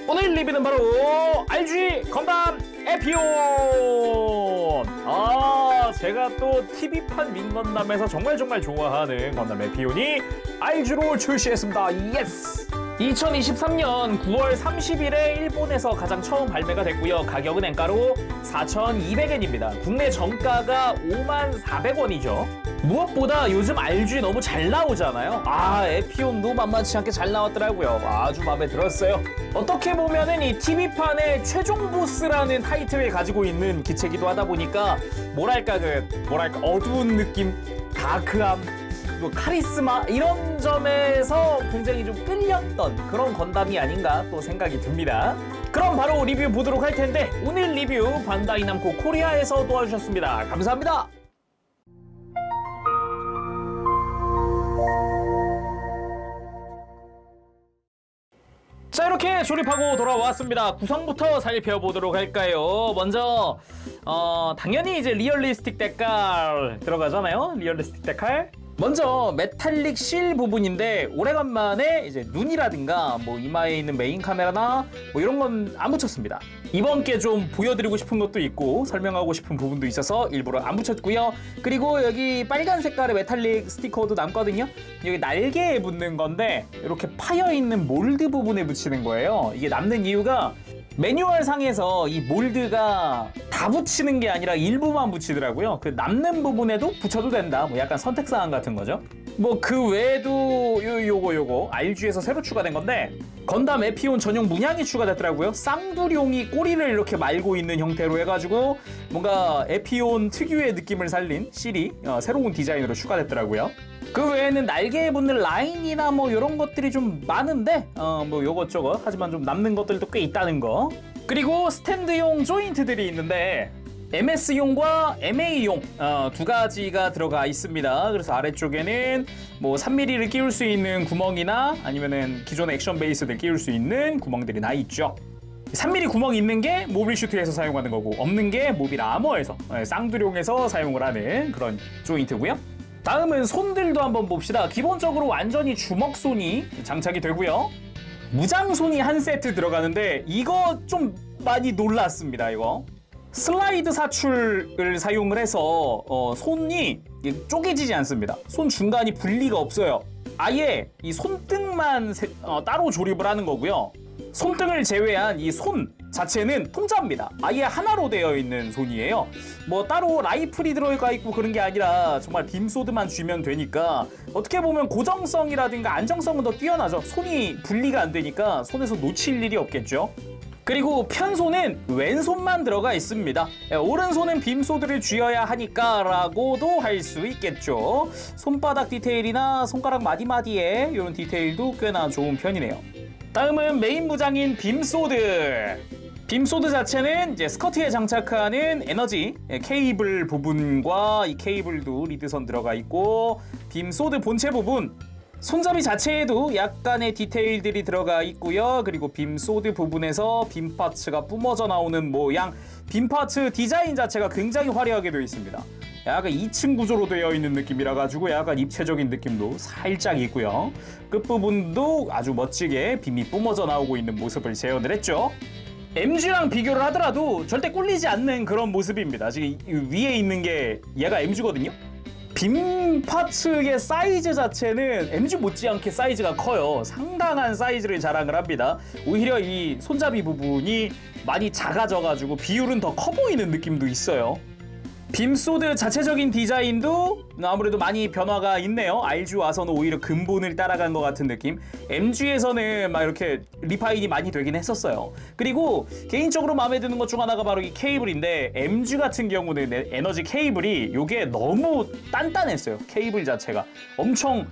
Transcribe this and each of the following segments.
오늘 리뷰는 바로 RG 건담 에피온! 제가 또 TV판 민건담에서 정말 좋아하는 건담 에피온이 RG로 출시했습니다. 예스! 2023년 9월 30일에 일본에서 가장 처음 발매가 됐고요. 가격은 엔가로 4,200엔입니다. 국내 정가가 54,000원이죠. 무엇보다 요즘 RG 너무 잘 나오잖아요. 에피온도 만만치 않게 잘 나왔더라고요. 아주 마음에 들었어요. 어떻게 보면은 이 TV판의 최종 보스라는 타이틀을 가지고 있는 기체이기도 하다 보니까 뭐랄까 어두운 느낌, 다크함, 또 카리스마 이런 점에서 굉장히 좀 끌렸던 그런 건담이 아닌가 또 생각이 듭니다. 그럼 바로 리뷰 보도록 할 텐데 오늘 리뷰 반다이 남코 코리아에서 도와주셨습니다. 감사합니다. 자, 이렇게 조립하고 돌아왔습니다. 구성부터 살펴보도록 할까요? 먼저 당연히 이제 리얼리스틱 데칼 들어가잖아요. 리얼리스틱 데칼. 먼저 메탈릭 실 부분인데 오래간만에 이제 눈이라든가 뭐 이마에 있는 메인 카메라나 뭐 이런 건 안 붙였습니다. 이번 게 좀 보여드리고 싶은 것도 있고 설명하고 싶은 부분도 있어서 일부러 안 붙였고요. 그리고 여기 빨간 색깔의 메탈릭 스티커도 남거든요. 여기 날개에 붙는 건데 이렇게 파여있는 몰드 부분에 붙이는 거예요. 이게 남는 이유가 매뉴얼 상에서 이 몰드가 다 붙이는 게 아니라 일부만 붙이더라고요. 그 남는 부분에도 붙여도 된다. 뭐 약간 선택사항 같은 거죠. 뭐 그 외에도 요거 RG에서 새로 추가된 건데 건담 에피온 전용 문양이 추가됐더라고요. 쌍두룡이 꼬리를 이렇게 말고 있는 형태로 해가지고 뭔가 에피온 특유의 느낌을 살린 실이 새로운 디자인으로 추가됐더라고요. 그 외에는 날개에 붙는 라인이나 뭐 이런 것들이 좀 많은데 뭐 요것저것 하지만 좀 남는 것들도 꽤 있다는 거. 그리고 스탠드용 조인트들이 있는데 MS용과 MA용 두 가지가 들어가 있습니다. 그래서 아래쪽에는 뭐 3mm를 끼울 수 있는 구멍이나 아니면은 기존의 액션 베이스들 끼울 수 있는 구멍들이 나 있죠. 3mm 구멍이 있는 게 모빌 슈트에서 사용하는 거고 없는 게 모빌 아머에서 쌍두룡에서 사용을 하는 그런 조인트고요. 다음은 손들도 한번 봅시다. 기본적으로 완전히 주먹손이 장착이 되고요. 무장손이 한 세트 들어가는데 이거 좀 많이 놀랐습니다. 이거 슬라이드 사출을 사용을 해서 손이 쪼개지지 않습니다. 손 중간이 분리가 없어요. 아예 이 손등만 따로 조립을 하는 거고요. 손등을 제외한 이 손 자체는 통짜입니다. 아예 하나로 되어 있는 손이에요. 뭐 따로 라이플이 들어가 있고 그런 게 아니라 정말 빔소드만 쥐면 되니까 어떻게 보면 고정성이라든가 안정성은 더 뛰어나죠. 손이 분리가 안 되니까 손에서 놓칠 일이 없겠죠. 그리고 편손은 왼손만 들어가 있습니다. 오른손은 빔소드를 쥐어야 하니까 라고도 할 수 있겠죠. 손바닥 디테일이나 손가락 마디마디에 이런 디테일도 꽤나 좋은 편이네요. 다음은 메인 무장인 빔소드. 빔소드 자체는 이제 스커트에 장착하는 에너지 케이블 부분과 이 케이블도 리드선 들어가 있고 빔소드 본체 부분 손잡이 자체에도 약간의 디테일들이 들어가 있고요. 그리고 빔소드 부분에서 빔 파츠가 뿜어져 나오는 모양, 빔 파츠 디자인 자체가 굉장히 화려하게 되어 있습니다. 약간 2층 구조로 되어 있는 느낌이라 가지고 약간 입체적인 느낌도 살짝 있고요. 끝부분도 아주 멋지게 빔이 뿜어져 나오고 있는 모습을 재현을 했죠. MG랑 비교를 하더라도 절대 꿀리지 않는 그런 모습입니다. 지금 위에 있는 게 얘가 MG거든요. 빔 파츠의 사이즈 자체는 MG 못지않게 사이즈가 커요. 상당한 사이즈를 자랑을 합니다. 오히려 이 손잡이 부분이 많이 작아져가지고 비율은 더 커 보이는 느낌도 있어요. 빔소드 자체적인 디자인도 아무래도 많이 변화가 있네요. RG 와서는 오히려 근본을 따라간 것 같은 느낌. MG에서는 막 이렇게 리파인이 많이 되긴 했었어요. 그리고 개인적으로 마음에 드는 것 중 하나가 바로 이 케이블인데 MG 같은 경우는 에너지 케이블이 이게 너무 단단했어요. 케이블 자체가 엄청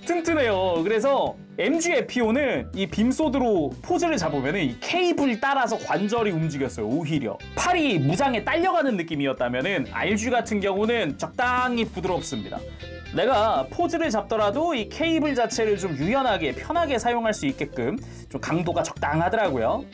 튼튼해요. 그래서 MG 에피온은 이 빔소드로 포즈를 잡으면 이 케이블 따라서 관절이 움직였어요. 오히려 팔이 무장에 딸려가는 느낌이었다면 RG 같은 경우는 적당히 부드럽습니다. 내가 포즈를 잡더라도 이 케이블 자체를 좀 유연하게 편하게 사용할 수 있게끔 좀 강도가 적당하더라고요.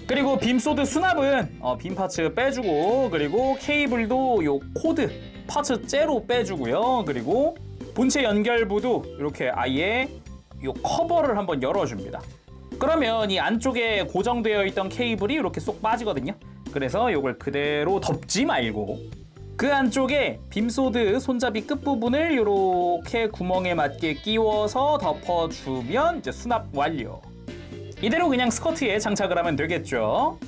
그리고 빔소드 수납은 빔 파츠 빼주고 그리고 케이블도 요 코드 파츠 째로 빼주고요. 그리고 본체 연결부도 이렇게 아예 요 커버를 한번 열어줍니다. 그러면 이 안쪽에 고정되어 있던 케이블이 이렇게 쏙 빠지거든요. 그래서 이걸 그대로 덮지 말고 그 안쪽에 빔소드 손잡이 끝부분을 이렇게 구멍에 맞게 끼워서 덮어주면 이제 수납 완료. 이대로 그냥 스커트에 장착을 하면 되겠죠.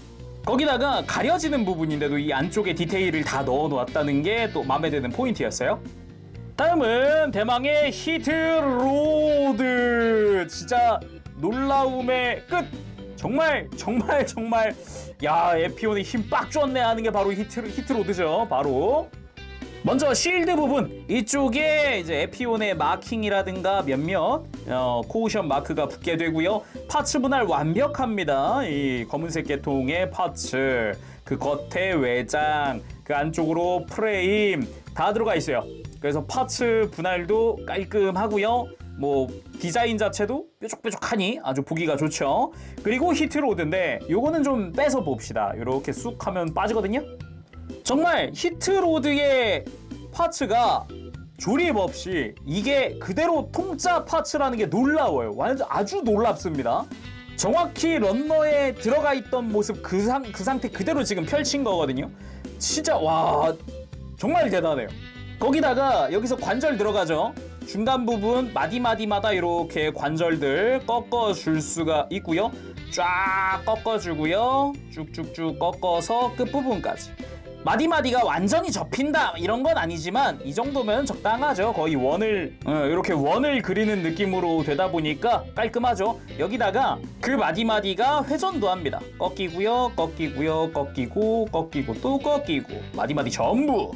거기다가 가려지는 부분인데도 이 안쪽에 디테일을 다 넣어 놓았다는 게 또 마음에 드는 포인트였어요. 다음은 대망의 히트로드. 진짜 놀라움의 끝. 정말 야, 에피온이 힘 빡 줬네 하는 게 바로 히트로드죠. 바로 먼저 실드 부분 이쪽에 이제 에피온의 마킹이라든가 몇몇 코오션 마크가 붙게 되고요. 파츠 분할 완벽합니다. 이 검은색 계통의 파츠, 그 겉에 외장, 그 안쪽으로 프레임 다 들어가 있어요. 그래서 파츠 분할도 깔끔하고요. 뭐 디자인 자체도 뾰족뾰족하니 아주 보기가 좋죠. 그리고 히트로드인데 요거는 좀 빼서 봅시다. 이렇게 쑥 하면 빠지거든요. 정말 히트로드의 파츠가 조립 없이 이게 그대로 통짜 파츠라는 게 놀라워요. 완전 아주 놀랍습니다. 정확히 런너에 들어가 있던 모습 그 상태 그대로 지금 펼친 거거든요. 진짜 와, 정말 대단해요. 거기다가 여기서 관절 들어가죠. 중간 부분 마디마디마다 이렇게 관절들 꺾어줄 수가 있고요. 쫙 꺾어주고요. 쭉쭉쭉 꺾어서 끝부분까지. 마디마디가 완전히 접힌다 이런 건 아니지만 이 정도면 적당하죠. 거의 원을 이렇게 원을 그리는 느낌으로 되다 보니까 깔끔하죠. 여기다가 그 마디마디가 회전도 합니다. 꺾이고요, 꺾이고요, 꺾이고, 꺾이고 또 꺾이고 마디마디 전부.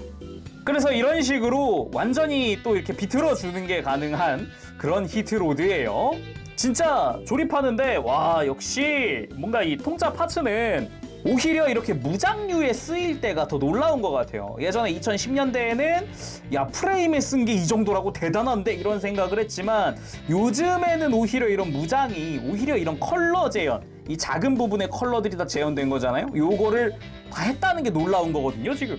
그래서 이런 식으로 완전히 또 이렇게 비틀어 주는 게 가능한 그런 히트로드예요. 진짜 조립하는데 와, 역시 뭔가 이 통짜 파츠는 오히려 이렇게 무장류에 쓰일 때가 더 놀라운 것 같아요. 예전에 2010년대에는 야, 프레임에 쓴 게 이 정도라고 대단한데 이런 생각을 했지만 요즘에는 오히려 이런 무장이 오히려 이런 컬러 재현, 이 작은 부분의 컬러들이 다 재현된 거잖아요. 요거를 다 했다는 게 놀라운 거거든요 지금.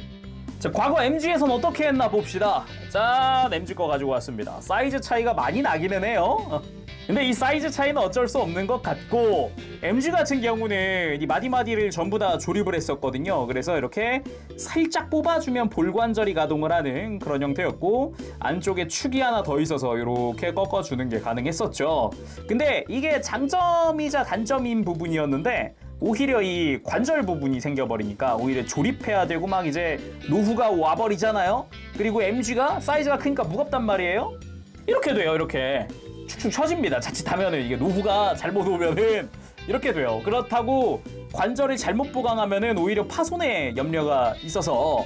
자, 과거 MG에선 어떻게 했나 봅시다. 짠, MG 거 가지고 왔습니다. 사이즈 차이가 많이 나기는 해요. 근데 이 사이즈 차이는 어쩔 수 없는 것 같고, MG 같은 경우는 이 마디마디를 전부 다 조립을 했었거든요. 그래서 이렇게 살짝 뽑아주면 볼관절이 가동을 하는 그런 형태였고, 안쪽에 축이 하나 더 있어서 이렇게 꺾어주는 게 가능했었죠. 근데 이게 장점이자 단점인 부분이었는데 오히려 이 관절 부분이 생겨버리니까 오히려 조립해야 되고 막 이제 노후가 와버리잖아요. 그리고 MG가 사이즈가 크니까 무겁단 말이에요. 이렇게 돼요. 이렇게 축축 처집니다. 자칫하면은 이게 노후가 잘못 오면은 이렇게 돼요. 그렇다고 관절을 잘못 보강하면은 오히려 파손의 염려가 있어서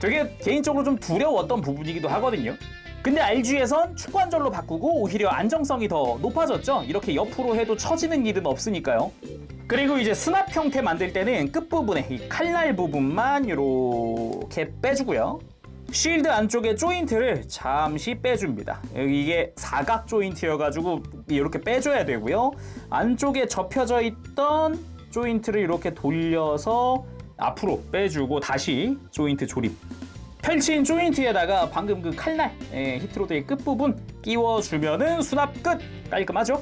되게 개인적으로 좀 두려웠던 부분이기도 하거든요. 근데 RG에선 축관절로 바꾸고 오히려 안정성이 더 높아졌죠. 이렇게 옆으로 해도 처지는 일은 없으니까요. 그리고 이제 수납 형태 만들 때는 끝부분에 이 칼날 부분만 이렇게 빼주고요. 쉴드 안쪽에 조인트를 잠시 빼줍니다. 이게 사각 조인트여가지고 이렇게 빼줘야 되고요. 안쪽에 접혀져 있던 조인트를 이렇게 돌려서 앞으로 빼주고 다시 조인트 조립. 펼친 조인트에다가 방금 그 칼날, 히트로드의 끝부분 끼워주면은 수납 끝! 깔끔하죠?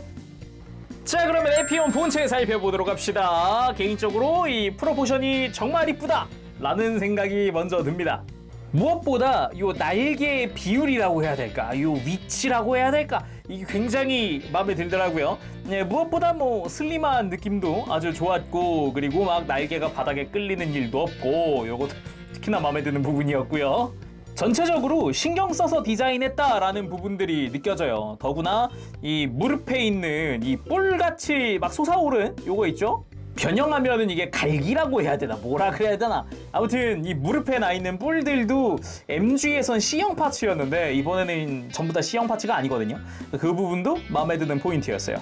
자, 그러면 에피온 본체 살펴보도록 합시다. 개인적으로 이 프로포션이 정말 이쁘다 라는 생각이 먼저 듭니다. 무엇보다 요 날개의 비율이라고 해야 될까, 요 위치라고 해야 될까, 이게 굉장히 마음에 들더라고요. 네, 무엇보다 뭐 슬림한 느낌도 아주 좋았고, 그리고 막 날개가 바닥에 끌리는 일도 없고, 요것도 특히나 마음에 드는 부분이었고요. 전체적으로 신경 써서 디자인했다라는 부분들이 느껴져요. 더구나 이 무릎에 있는 이 뿔같이 막 솟아오른 요거 있죠? 변형하면은 이게 갈기라고 해야 되나 뭐라 그래야 되나, 아무튼 이 무릎에 나 있는 뿔들도 MG에선 C형 파츠였는데 이번에는 전부 다 C형 파츠가 아니거든요. 그 부분도 마음에 드는 포인트였어요.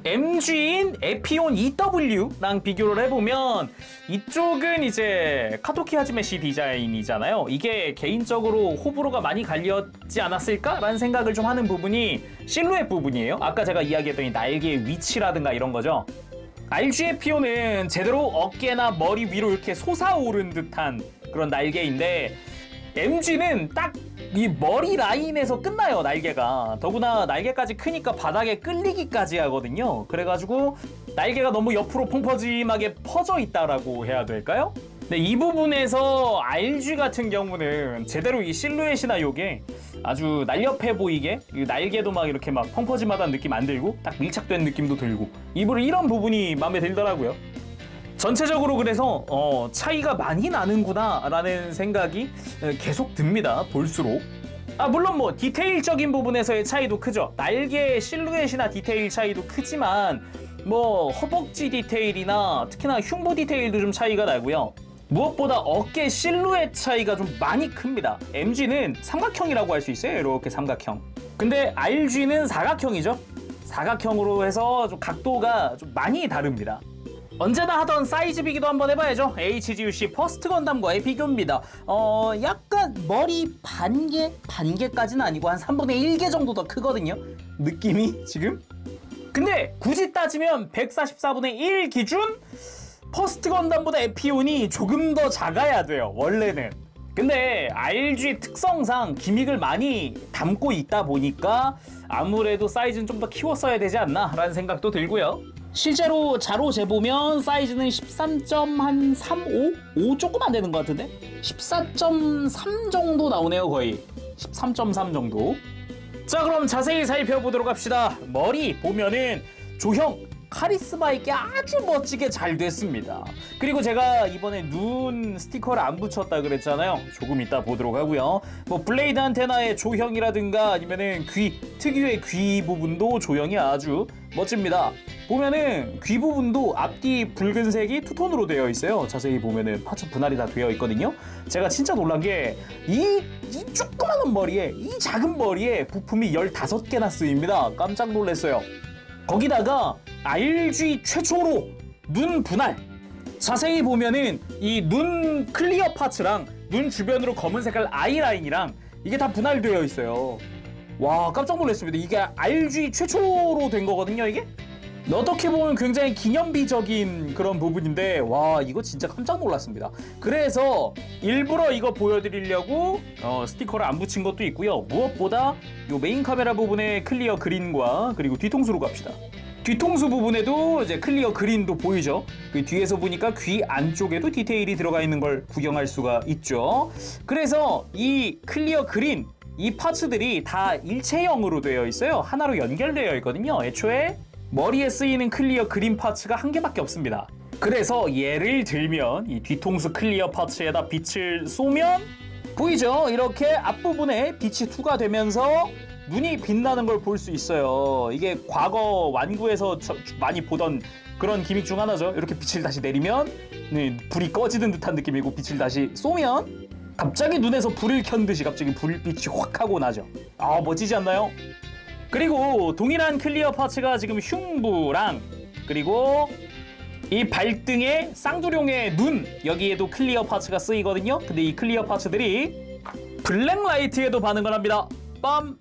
MG인 에피온 EW랑 비교를 해보면 이쪽은 이제 카토키 하즈메시 디자인이잖아요. 이게 개인적으로 호불호가 많이 갈렸지 않았을까라는 생각을 좀 하는 부분이 실루엣 부분이에요. 아까 제가 이야기했던 이 날개의 위치라든가 이런 거죠. RG 에피온은 제대로 어깨나 머리 위로 이렇게 솟아오른 듯한 그런 날개인데 MG는 딱 이 머리 라인에서 끝나요, 날개가. 더구나 날개까지 크니까 바닥에 끌리기까지 하거든요. 그래가지고 날개가 너무 옆으로 펑퍼짐하게 퍼져 있다라고 해야 될까요? 네, 이 부분에서 RG 같은 경우는 제대로 이 실루엣이나 요게 아주 날렵해 보이게, 날개도 막 이렇게 막 펑퍼짐하다는 느낌 안 들고 딱 밀착된 느낌도 들고, 이런 부분이 마음에 들더라고요. 전체적으로 그래서 차이가 많이 나는구나 라는 생각이 계속 듭니다, 볼수록. 물론 뭐 디테일적인 부분에서의 차이도 크죠. 날개 실루엣이나 디테일 차이도 크지만 뭐 허벅지 디테일이나 특히나 흉부 디테일도 좀 차이가 나고요. 무엇보다 어깨 실루엣 차이가 좀 많이 큽니다. MG는 삼각형이라고 할 수 있어요. 이렇게 삼각형. 근데 RG는 사각형이죠. 사각형으로 해서 좀 각도가 좀 많이 다릅니다. 언제나 하던 사이즈 비교도 한번 해봐야죠. HGUC 퍼스트 건담과의 비교입니다. 약간 머리 반개까지는 아니고 한 3분의 1개 정도 더 크거든요, 느낌이 지금. 근데 굳이 따지면 144분의 1 기준 퍼스트 건담보다 에피온이 조금 더 작아야 돼요, 원래는. 근데 RG 특성상 기믹을 많이 담고 있다 보니까 아무래도 사이즈는 좀 더 키웠어야 되지 않나 라는 생각도 들고요. 실제로 자로 재보면 사이즈는 13.35? 5 조금 안 되는 것 같은데? 14.3 정도 나오네요, 거의. 13.3 정도. 자, 그럼 자세히 살펴보도록 합시다. 머리 보면은 조형 카리스마 있게 아주 멋지게 잘 됐습니다. 그리고 제가 이번에 눈 스티커를 안 붙였다 그랬잖아요. 조금 이따 보도록 하고요. 뭐 블레이드 안테나의 조형이라든가 아니면은 귀 특유의 귀 부분도 조형이 아주 멋집니다. 보면은 귀 부분도 앞뒤 붉은색이 투톤으로 되어 있어요. 자세히 보면은 파츠 분할이 다 되어 있거든요. 제가 진짜 놀란 게 이 조그마한 머리에, 이 작은 머리에 부품이 15개나 쓰입니다. 깜짝 놀랐어요. 거기다가 RG 최초로 눈 분할. 자세히 보면은 이 눈 클리어 파츠랑 눈 주변으로 검은 색깔 아이라인이랑 이게 다 분할되어 있어요. 와, 깜짝 놀랐습니다. 이게 RG 최초로 된 거거든요, 이게? 어떻게 보면 굉장히 기념비적인 그런 부분인데, 와, 이거 진짜 깜짝 놀랐습니다. 그래서 일부러 이거 보여드리려고 스티커를 안 붙인 것도 있고요. 무엇보다 이 메인 카메라 부분에 클리어 그린과 그리고 뒤통수로 갑시다. 뒤통수 부분에도 이제 클리어 그린도 보이죠. 그 뒤에서 보니까 귀 안쪽에도 디테일이 들어가 있는 걸 구경할 수가 있죠. 그래서 이 클리어 그린, 이 파츠들이 다 일체형으로 되어 있어요. 하나로 연결되어 있거든요. 애초에 머리에 쓰이는 클리어 그린 파츠가 한 개밖에 없습니다. 그래서 예를 들면 이 뒤통수 클리어 파츠에다 빛을 쏘면 보이죠? 이렇게 앞부분에 빛이 투과되면서 눈이 빛나는 걸 볼 수 있어요. 이게 과거 완구에서 많이 보던 그런 기믹 중 하나죠. 이렇게 빛을 다시 내리면 불이 꺼지는 듯한 느낌이고, 빛을 다시 쏘면 갑자기 눈에서 불을 켠 듯이 갑자기 불빛이 확 하고 나죠. 멋지지 않나요? 그리고 동일한 클리어 파츠가 지금 흉부랑 그리고 이 발등에 쌍두룡의 눈, 여기에도 클리어 파츠가 쓰이거든요. 근데 이 클리어 파츠들이 블랙라이트에도 반응을 합니다. 빰!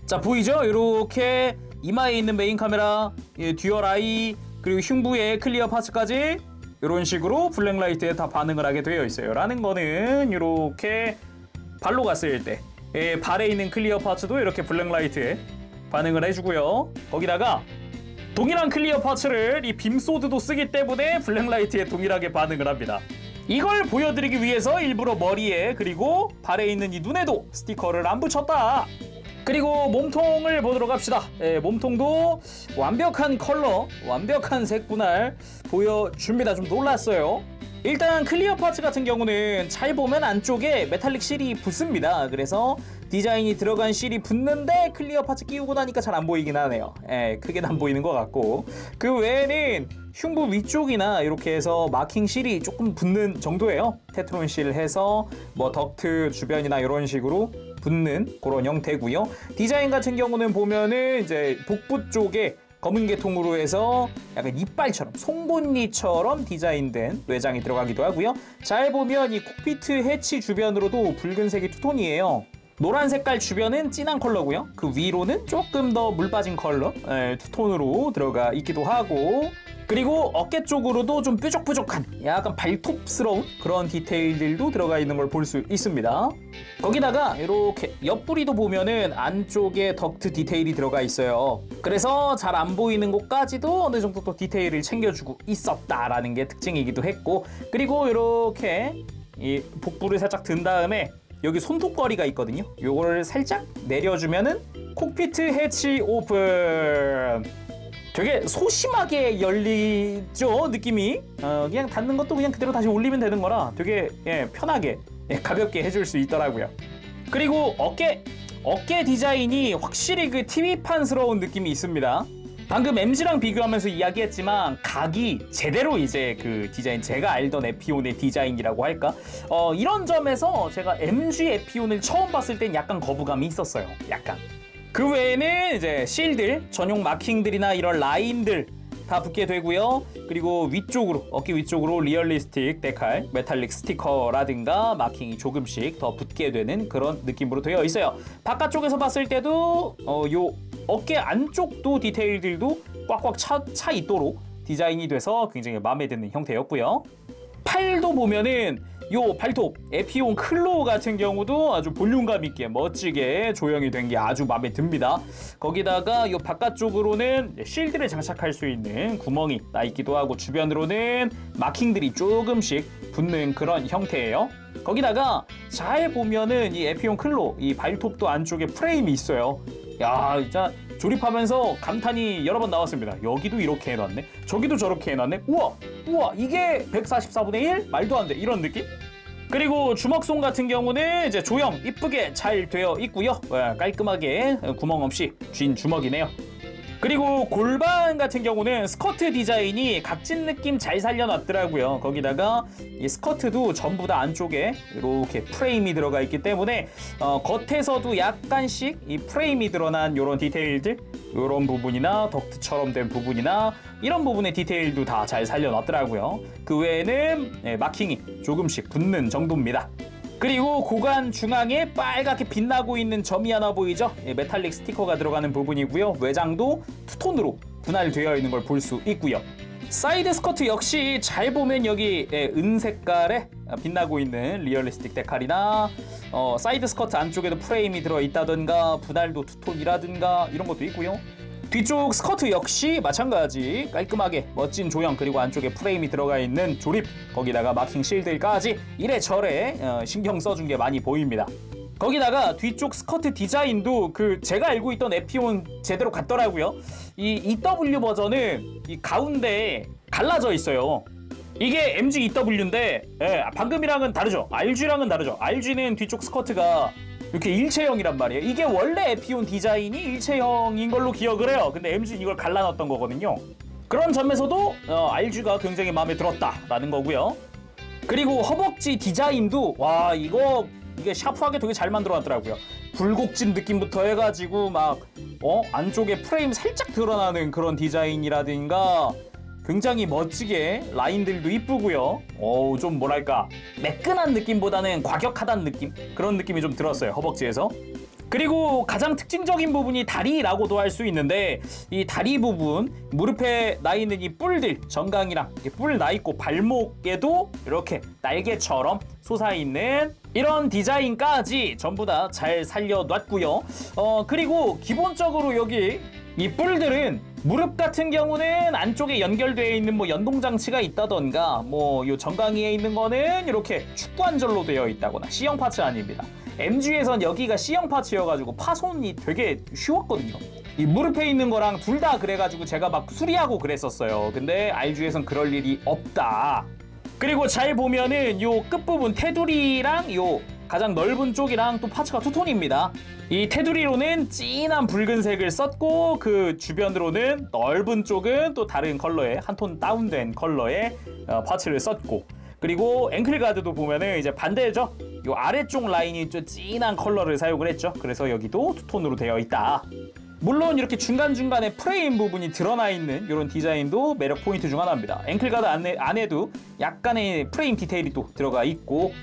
자, 보이죠? 이렇게 이마에 있는 메인 카메라, 듀얼 아이, 그리고 흉부의 클리어 파츠까지 이런 식으로 블랙라이트에 다 반응을 하게 되어 있어요. 라는 거는 이렇게 발로 갔을 때 발에 있는 클리어 파츠도 이렇게 블랙라이트에 반응을 해주고요. 거기다가 동일한 클리어 파츠를 이 빔소드도 쓰기 때문에 블랙라이트에 동일하게 반응을 합니다. 이걸 보여드리기 위해서 일부러 머리에 그리고 발에 있는 이 눈에도 스티커를 안 붙였다. 그리고 몸통을 보도록 합시다. 몸통도 완벽한 컬러, 완벽한 색 분할 보여줍니다. 좀 놀랐어요. 일단 클리어 파츠 같은 경우는 잘 보면 안쪽에 메탈릭 실이 붙습니다. 그래서 디자인이 들어간 실이 붙는데 클리어 파츠 끼우고 나니까 잘 안 보이긴 하네요. 크게는 안 보이는 것 같고, 그 외에는 흉부 위쪽이나 이렇게 해서 마킹 실이 조금 붙는 정도예요. 테트론 실 해서 뭐 덕트 주변이나 이런 식으로 붙는 그런 형태고요. 디자인 같은 경우는 보면은 이제 복부 쪽에 검은 계통으로 해서 약간 이빨처럼, 송곳니처럼 디자인된 외장이 들어가기도 하고요. 잘 보면 이 콕피트 해치 주변으로도 붉은색이 투톤이에요. 노란 색깔 주변은 진한 컬러고요. 그 위로는 조금 더 물 빠진 컬러, 투톤으로 들어가 있기도 하고, 그리고 어깨 쪽으로도 좀 뾰족뾰족한 약간 발톱스러운 그런 디테일들도 들어가 있는 걸 볼 수 있습니다. 거기다가 이렇게 옆부리도 보면은 안쪽에 덕트 디테일이 들어가 있어요. 그래서 잘 안 보이는 곳까지도 어느 정도 또 디테일을 챙겨주고 있었다라는 게 특징이기도 했고, 그리고 이렇게 이 복부를 살짝 든 다음에 여기 손톱걸이가 있거든요. 요거를 살짝 내려주면은 콕피트 해치 오픈. 되게 소심하게 열리죠, 느낌이. 그냥 닫는 것도 그냥 그대로 다시 올리면 되는 거라 되게 편하게 가볍게 해줄 수 있더라고요. 그리고 어깨 디자인이 확실히 그 TV판스러운 느낌이 있습니다. 방금 MG랑 비교하면서 이야기했지만 각이 제대로 이제 그 디자인, 제가 알던 에피온의 디자인이라고 할까? 이런 점에서 제가 MG 에피온을 처음 봤을 땐 약간 거부감이 있었어요. 약간. 그 외에는 이제 실들, 전용 마킹들이나 이런 라인들 다 붙게 되고요. 그리고 위쪽으로, 어깨 위쪽으로 리얼리스틱 데칼, 메탈릭 스티커라든가 마킹이 조금씩 더 붙게 되는 그런 느낌으로 되어 있어요. 바깥쪽에서 봤을 때도 요 어깨 안쪽도 디테일들도 꽉꽉 차 있도록 디자인이 돼서 굉장히 마음에 드는 형태였고요. 팔도 보면은 요 발톱 에피온 클로우 같은 경우도 아주 볼륨감 있게 멋지게 조형이 된 게 아주 마음에 듭니다. 거기다가 요 바깥쪽으로는 실드를 장착할 수 있는 구멍이 나 있기도 하고, 주변으로는 마킹들이 조금씩 붙는 그런 형태예요. 거기다가 잘 보면은 이 에피온 클로우 이 발톱도 안쪽에 프레임이 있어요. 야, 진짜 조립하면서 감탄이 여러 번 나왔습니다. 여기도 이렇게 해놨네, 저기도 저렇게 해놨네, 우와 이게 144분의 1? 말도 안 돼, 이런 느낌? 그리고 주먹송 같은 경우는 이제 조형 이쁘게 잘 되어 있고요. 깔끔하게 구멍 없이 쥔 주먹이네요. 그리고 골반 같은 경우는 스커트 디자인이 각진 느낌 잘 살려놨더라고요. 거기다가 이 스커트도 전부 다 안쪽에 이렇게 프레임이 들어가 있기 때문에 겉에서도 약간씩 이 프레임이 드러난 이런 디테일들, 이런 부분이나 덕트처럼 된 부분이나 이런 부분의 디테일도 다 잘 살려놨더라고요. 그 외에는 마킹이 조금씩 붙는 정도입니다. 그리고 고관 중앙에 빨갛게 빛나고 있는 점이 하나 보이죠? 메탈릭 스티커가 들어가는 부분이고요. 외장도 투톤으로 분할되어 있는 걸 볼 수 있고요. 사이드 스커트 역시 잘 보면 여기 은 색깔에 빛나고 있는 리얼리스틱 데칼이나 사이드 스커트 안쪽에도 프레임이 들어있다든가 분할도 투톤이라든가 이런 것도 있고요. 뒤쪽 스커트 역시 마찬가지 깔끔하게 멋진 조형, 그리고 안쪽에 프레임이 들어가 있는 조립, 거기다가 마킹 실들까지 이래저래 신경 써준 게 많이 보입니다. 거기다가 뒤쪽 스커트 디자인도 그 제가 알고 있던 에피온 제대로 같더라고요. 이 EW 버전은 이 가운데에 갈라져 있어요. 이게 MG EW인데 방금이랑은 다르죠. RG랑은 다르죠. RG는 뒤쪽 스커트가 이렇게 일체형이란 말이에요. 이게 원래 에피온 디자인이 일체형인 걸로 기억을 해요. 근데 MG는 이걸 갈라놨던 거거든요. 그런 점에서도 RG가 굉장히 마음에 들었다라는 거고요. 그리고 허벅지 디자인도 와, 이게 샤프하게 되게 잘 만들어놨더라고요. 굴곡진 느낌부터 해가지고 막 안쪽에 프레임 살짝 드러나는 그런 디자인이라든가 굉장히 멋지게 라인들도 이쁘고요. 좀 뭐랄까 매끈한 느낌보다는 과격하다는 느낌, 그런 느낌이 좀 들었어요, 허벅지에서. 그리고 가장 특징적인 부분이 다리라고도 할 수 있는데, 이 다리 부분 무릎에 나 있는 이 뿔들, 정강이랑 뿔 나 있고 발목에도 이렇게 날개처럼 솟아있는 이런 디자인까지 전부 다 잘 살려놨고요. 그리고 기본적으로 여기 이 뿔들은 무릎 같은 경우는 안쪽에 연결되어 있는 뭐 연동장치가 있다던가, 뭐 요 정강이에 있는 거는 이렇게 축구관절로 되어 있다거나 C형 파츠 아닙니다. MG에선 여기가 C형 파츠여가지고 파손이 되게 쉬웠거든요. 이 무릎에 있는 거랑 둘 다 그래가지고 제가 막 수리하고 그랬었어요. 근데 RG에선 그럴 일이 없다. 그리고 잘 보면은 요 끝부분 테두리랑 요 가장 넓은 쪽이랑 또 파츠가 투톤입니다. 이 테두리로는 진한 붉은색을 썼고, 그 주변으로는 넓은 쪽은 또 다른 컬러의 한 톤 다운된 컬러의 파츠를 썼고, 그리고 앵클 가드도 보면은 이제 반대죠. 요 아래쪽 라인이 좀 진한 컬러를 사용을 했죠. 그래서 여기도 투톤으로 되어 있다. 물론 이렇게 중간중간에 프레임 부분이 드러나 있는 이런 디자인도 매력 포인트 중 하나입니다. 앵클 가드 안에도 약간의 프레임 디테일이 또 들어가 있고,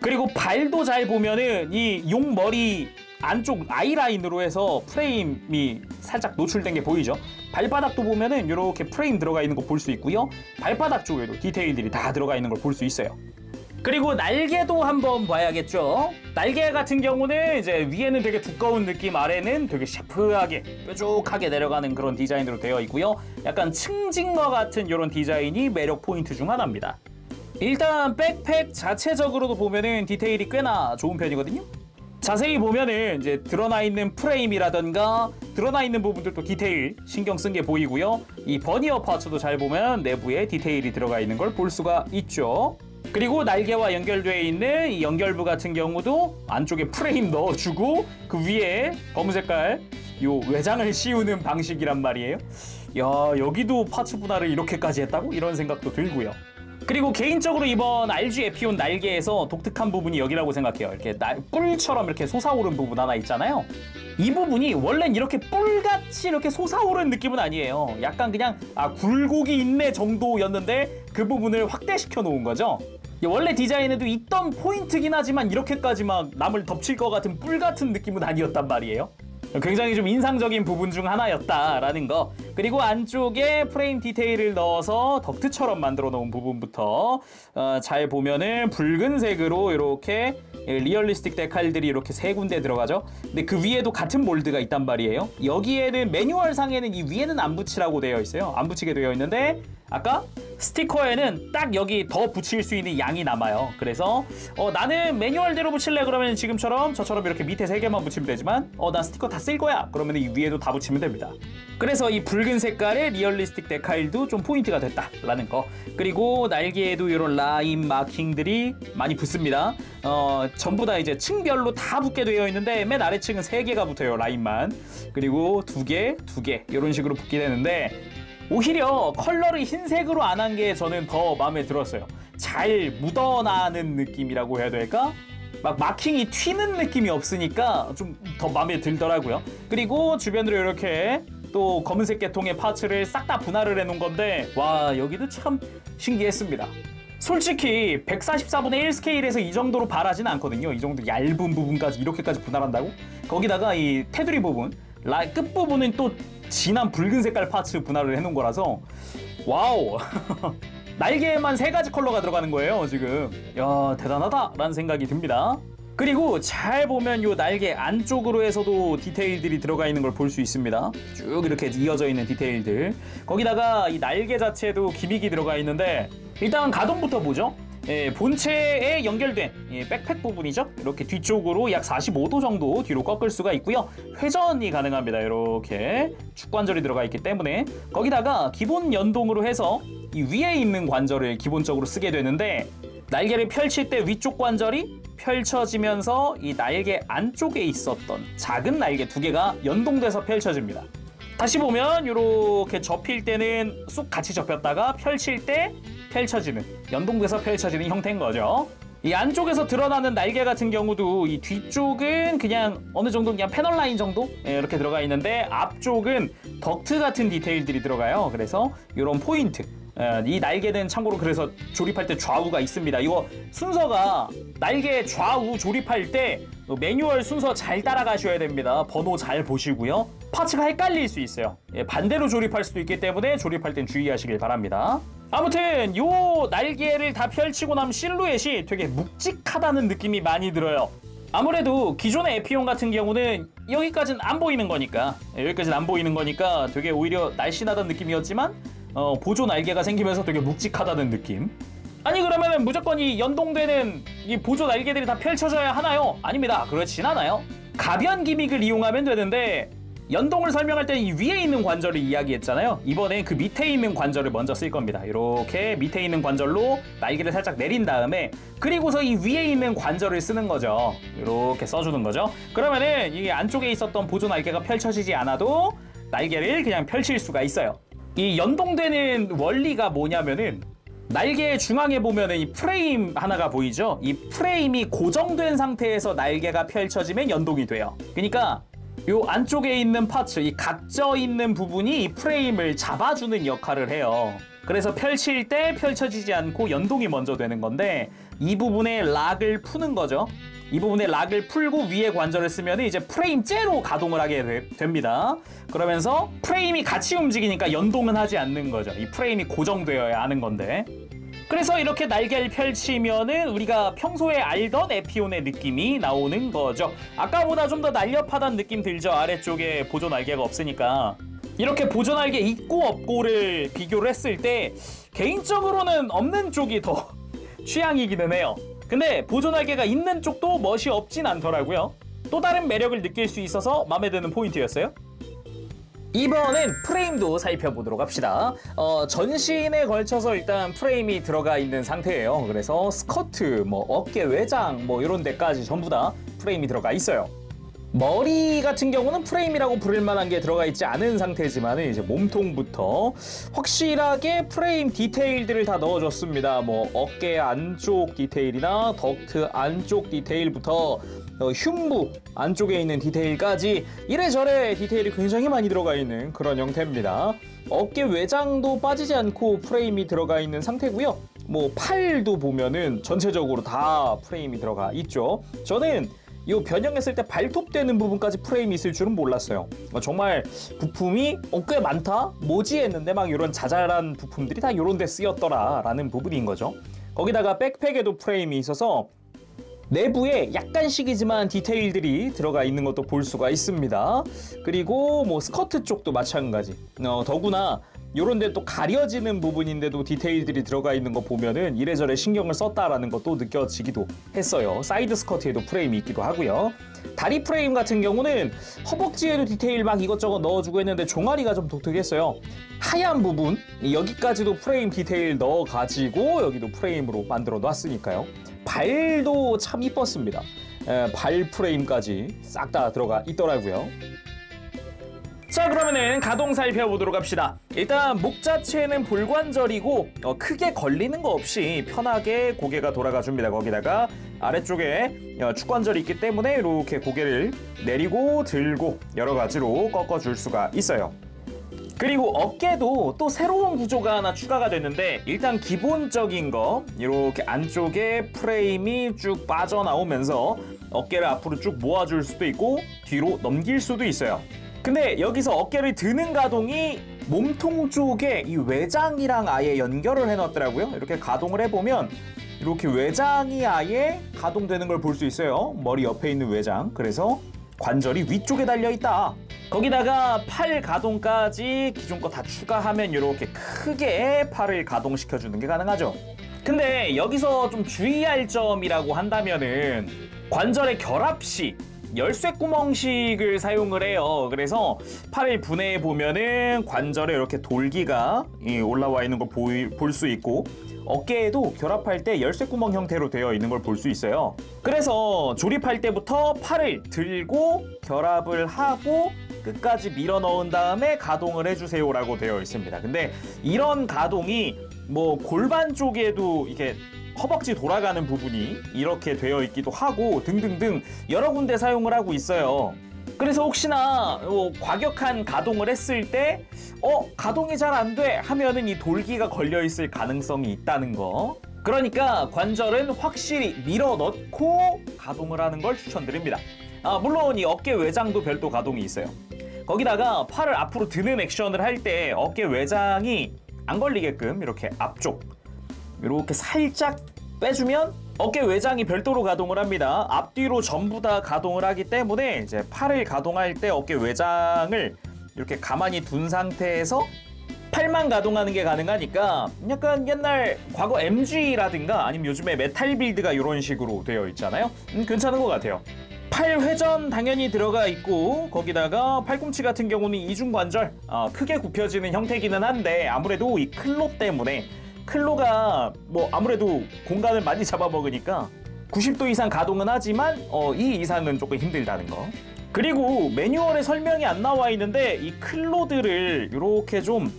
그리고 발도 잘 보면은 이 용머리 안쪽 아이라인으로 해서 프레임이 살짝 노출된 게 보이죠? 발바닥도 보면은 이렇게 프레임 들어가 있는 거 볼 수 있고요. 발바닥 쪽에도 디테일들이 다 들어가 있는 걸 볼 수 있어요. 그리고 날개도 한번 봐야겠죠. 날개 같은 경우는 이제 위에는 되게 두꺼운 느낌, 아래는 되게 샤프하게 뾰족하게 내려가는 그런 디자인으로 되어 있고요. 약간 층진거 같은 이런 디자인이 매력 포인트 중 하나입니다. 일단 백팩 자체적으로도 보면은 디테일이 꽤나 좋은 편이거든요. 자세히 보면은 이제 드러나 있는 프레임이라던가 드러나 있는 부분들도 디테일 신경 쓴 게 보이고요. 이 버니어 파츠도 잘 보면 내부에 디테일이 들어가 있는 걸 볼 수가 있죠. 그리고 날개와 연결되어 있는 이 연결부 같은 경우도 안쪽에 프레임 넣어주고 그 위에 검은 색깔 요 외장을 씌우는 방식이란 말이에요. 야, 여기도 파츠 분할을 이렇게까지 했다고? 이런 생각도 들고요. 그리고 개인적으로 이번 RG 에피온 날개에서 독특한 부분이 여기라고 생각해요. 이렇게 뿔처럼 이렇게 솟아오른 부분 하나 있잖아요. 이 부분이 원래는 이렇게 뿔같이 이렇게 솟아오른 느낌은 아니에요. 약간 그냥 굴곡이 있네 정도였는데 그 부분을 확대시켜 놓은 거죠. 원래 디자인에도 있던 포인트긴 하지만 이렇게까지 막 남을 덮칠 것 같은 뿔 같은 느낌은 아니었단 말이에요. 굉장히 좀 인상적인 부분 중 하나였다라는 거. 그리고 안쪽에 프레임 디테일을 넣어서 덕트처럼 만들어 놓은 부분부터 잘 보면은 붉은색으로 이렇게 리얼리스틱 데칼들이 이렇게 세 군데 들어가죠. 근데 그 위에도 같은 몰드가 있단 말이에요. 여기에는 매뉴얼 상에는 이 위에는 안 붙이라고 되어 있어요. 안 붙이게 되어 있는데 아까 스티커에는 딱 여기 더 붙일 수 있는 양이 남아요. 그래서 나는 매뉴얼대로 붙일래 그러면 지금처럼 저처럼 이렇게 밑에 세 개만 붙이면 되지만 난 스티커 다 쓸 거야 그러면 이 위에도 다 붙이면 됩니다. 그래서 이 붉은 색깔의 리얼리스틱 데칼도 좀 포인트가 됐다라는 거. 그리고 날개에도 이런 라인 마킹들이 많이 붙습니다. 전부 다 이제 층별로 다 붙게 되어 있는데 맨 아래층은 3개가 붙어요. 라인만. 그리고 2개, 2개 이런 식으로 붙게 되는데 오히려 컬러를 흰색으로 안 한 게 저는 더 마음에 들었어요. 잘 묻어나는 느낌이라고 해야 될까? 막 마킹이 튀는 느낌이 없으니까 좀 더 마음에 들더라고요. 그리고 주변으로 이렇게 또 검은색 계통의 파츠를 싹 다 분할을 해놓은 건데 와, 여기도 참 신기했습니다. 솔직히 144분의 1 스케일에서 이 정도로 바라진 않거든요. 이 정도 얇은 부분까지 이렇게까지 분할한다고? 거기다가 이 테두리 부분, 끝부분은 또 진한 붉은 색깔 파츠 분할을 해놓은 거라서 와우. 날개에만 3가지 컬러가 들어가는 거예요 지금. 야, 대단하다 라는 생각이 듭니다. 그리고 잘 보면 요 날개 안쪽으로 해서도 디테일들이 들어가 있는 걸 볼 수 있습니다. 쭉 이렇게 이어져 있는 디테일들. 거기다가 이 날개 자체도 기믹이 들어가 있는데 일단 가동부터 보죠. 본체에 연결된 백팩 부분이죠. 이렇게 뒤쪽으로 약 45도 정도 뒤로 꺾을 수가 있고요. 회전이 가능합니다. 이렇게 축관절이 들어가 있기 때문에. 거기다가 기본 연동으로 해서 이 위에 있는 관절을 기본적으로 쓰게 되는데 날개를 펼칠 때 위쪽 관절이 펼쳐지면서 이 날개 안쪽에 있었던 작은 날개 2개가 연동돼서 펼쳐집니다. 다시 보면 이렇게 접힐 때는 쑥 같이 접혔다가 펼칠 때 펼쳐지는, 연동돼서 펼쳐지는 형태인 거죠. 이 안쪽에서 드러나는 날개 같은 경우도 이 뒤쪽은 그냥 어느 정도 그냥 패널 라인 정도 이렇게 들어가 있는데 앞쪽은 덕트 같은 디테일들이 들어가요. 그래서 이런 포인트. 이 날개는 참고로 그래서 조립할 때 좌우가 있습니다. 이거 순서가 날개 좌우 조립할 때 매뉴얼 순서 잘 따라가셔야 됩니다. 번호 잘 보시고요. 파츠가 헷갈릴 수 있어요. 반대로 조립할 수도 있기 때문에 조립할 땐 주의하시길 바랍니다. 아무튼 요 날개를 다 펼치고 나면 실루엣이 되게 묵직하다는 느낌이 많이 들어요. 아무래도 기존의 에피온 같은 경우는 여기까지는 안 보이는 거니까 되게 오히려 날씬하다는 느낌이었지만 보조 날개가 생기면서 되게 묵직하다는 느낌. 아니 그러면은 무조건 이 연동되는 이 보조 날개들이 다 펼쳐져야 하나요? 아닙니다. 그렇진 않아요. 가변 기믹을 이용하면 되는데 연동을 설명할 때 이 위에 있는 관절을 이야기했잖아요. 이번엔 그 밑에 있는 관절을 먼저 쓸 겁니다. 이렇게 밑에 있는 관절로 날개를 살짝 내린 다음에 그리고서 이 위에 있는 관절을 쓰는 거죠. 이렇게 써주는 거죠. 그러면은 이 안쪽에 있었던 보조 날개가 펼쳐지지 않아도 날개를 그냥 펼칠 수가 있어요. 이 연동되는 원리가 뭐냐면은 날개 중앙에 보면은 이 프레임 하나가 보이죠? 이 프레임이 고정된 상태에서 날개가 펼쳐지면 연동이 돼요. 그러니까 요 안쪽에 있는 파츠, 이 각져 있는 부분이 이 프레임을 잡아주는 역할을 해요. 그래서 펼칠 때 펼쳐지지 않고 연동이 먼저 되는 건데 이 부분에 락을 푸는 거죠. 이 부분에 락을 풀고 위에 관절을 쓰면 이제 프레임째로 가동을 하게 됩니다. 그러면서 프레임이 같이 움직이니까 연동은 하지 않는 거죠. 이 프레임이 고정되어야 하는 건데. 그래서 이렇게 날개를 펼치면은 우리가 평소에 알던 에피온의 느낌이 나오는 거죠. 아까보다 좀 더 날렵하다는 느낌 들죠. 아래쪽에 보조 날개가 없으니까. 이렇게 보조 날개 있고 없고를 비교를 했을 때 개인적으로는 없는 쪽이 더 취향이기는 해요. 근데 보조 날개가 있는 쪽도 멋이 없진 않더라고요. 또 다른 매력을 느낄 수 있어서 마음에 드는 포인트였어요. 이번엔 프레임도 살펴보도록 합시다. 전신에 걸쳐서 일단 프레임이 들어가 있는 상태예요. 그래서 스커트, 뭐 어깨 외장, 뭐 이런 데까지 전부 다 프레임이 들어가 있어요. 머리 같은 경우는 프레임이라고 부를 만한 게 들어가 있지 않은 상태지만 이제 몸통부터 확실하게 프레임 디테일들을 다 넣어줬습니다. 뭐 어깨 안쪽 디테일이나 덕트 안쪽 디테일부터 흉부 안쪽에 있는 디테일까지 이래저래 디테일이 굉장히 많이 들어가 있는 그런 형태입니다. 어깨 외장도 빠지지 않고 프레임이 들어가 있는 상태고요. 뭐 팔도 보면은 전체적으로 다 프레임이 들어가 있죠. 저는 이 변형했을 때 발톱 되는 부분까지 프레임이 있을 줄은 몰랐어요. 정말 부품이 꽤 많다? 뭐지? 했는데 막 이런 자잘한 부품들이 다 이런 데 쓰였더라 라는 부분인 거죠. 거기다가 백팩에도 프레임이 있어서 내부에 약간씩이지만 디테일들이 들어가 있는 것도 볼 수가 있습니다. 그리고 뭐 스커트 쪽도 마찬가지. 더구나 요런 데 또 가려지는 부분인데도 디테일들이 들어가 있는 거 보면은 이래저래 신경을 썼다라는 것도 느껴지기도 했어요. 사이드 스커트에도 프레임이 있기도 하고요. 다리 프레임 같은 경우는 허벅지에도 디테일 막 이것저것 넣어주고 했는데 종아리가 좀 독특했어요. 하얀 부분 여기까지도 프레임 디테일 넣어가지고 여기도 프레임으로 만들어 놨으니까요. 발도 참 이뻤습니다. 발 프레임까지 싹 다 들어가 있더라고요. 자, 그러면은 가동 살펴보도록 합시다. 일단 목 자체는 볼관절이고 크게 걸리는 거 없이 편하게 고개가 돌아가 줍니다. 거기다가 아래쪽에 축관절이 있기 때문에 이렇게 고개를 내리고 들고 여러 가지로 꺾어줄 수가 있어요. 그리고 어깨도 또 새로운 구조가 하나 추가가 됐는데 일단 기본적인 거 이렇게 안쪽에 프레임이 쭉 빠져나오면서 어깨를 앞으로 쭉 모아줄 수도 있고 뒤로 넘길 수도 있어요. 근데 여기서 어깨를 드는 가동이 몸통 쪽에 이 외장이랑 아예 연결을 해놨더라고요. 이렇게 가동을 해보면 이렇게 외장이 아예 가동되는 걸 볼 수 있어요. 머리 옆에 있는 외장. 그래서 관절이 위쪽에 달려있다. 거기다가 팔 가동까지 기존 거 다 추가하면 이렇게 크게 팔을 가동시켜주는 게 가능하죠. 근데 여기서 좀 주의할 점이라고 한다면은 관절의 결합 시 열쇠구멍식을 사용을 해요. 그래서 팔을 분해해 보면은 관절에 이렇게 돌기가 올라와 있는 걸 볼 수 있고 어깨에도 결합할 때 열쇠구멍 형태로 되어 있는 걸 볼 수 있어요. 그래서 조립할 때부터 팔을 들고 결합을 하고 끝까지 밀어 넣은 다음에 가동을 해주세요 라고 되어 있습니다. 근데 이런 가동이 뭐 골반 쪽에도 이렇게 허벅지 돌아가는 부분이 이렇게 되어 있기도 하고 등등등 여러 군데 사용을 하고 있어요. 그래서 혹시나 과격한 가동을 했을 때 가동이 잘 안 돼 하면은 이 돌기가 걸려 있을 가능성이 있다는 거. 그러니까 관절은 확실히 밀어 넣고 가동을 하는 걸 추천드립니다. 물론 이 어깨 외장도 별도 가동이 있어요. 거기다가 팔을 앞으로 드는 액션을 할 때 어깨 외장이 안 걸리게끔 이렇게 앞쪽 이렇게 살짝 빼주면 어깨 외장이 별도로 가동을 합니다. 앞뒤로 전부 다 가동을 하기 때문에 이제 팔을 가동할 때 어깨 외장을 이렇게 가만히 둔 상태에서 팔만 가동하는 게 가능하니까 약간 옛날 과거 MG라든가 아니면 요즘에 메탈 빌드가 이런 식으로 되어 있잖아요. 괜찮은 것 같아요. 팔 회전 당연히 들어가 있고 거기다가 팔꿈치 같은 경우는 이중관절 크게 굽혀지는 형태기는 한데 아무래도 이 클로 때문에 클로가 뭐 아무래도 공간을 많이 잡아먹으니까 90도 이상 가동은 하지만 이 이상은 조금 힘들다는 거. 그리고 매뉴얼에 설명이 안 나와 있는데 이 클로들을 이렇게 좀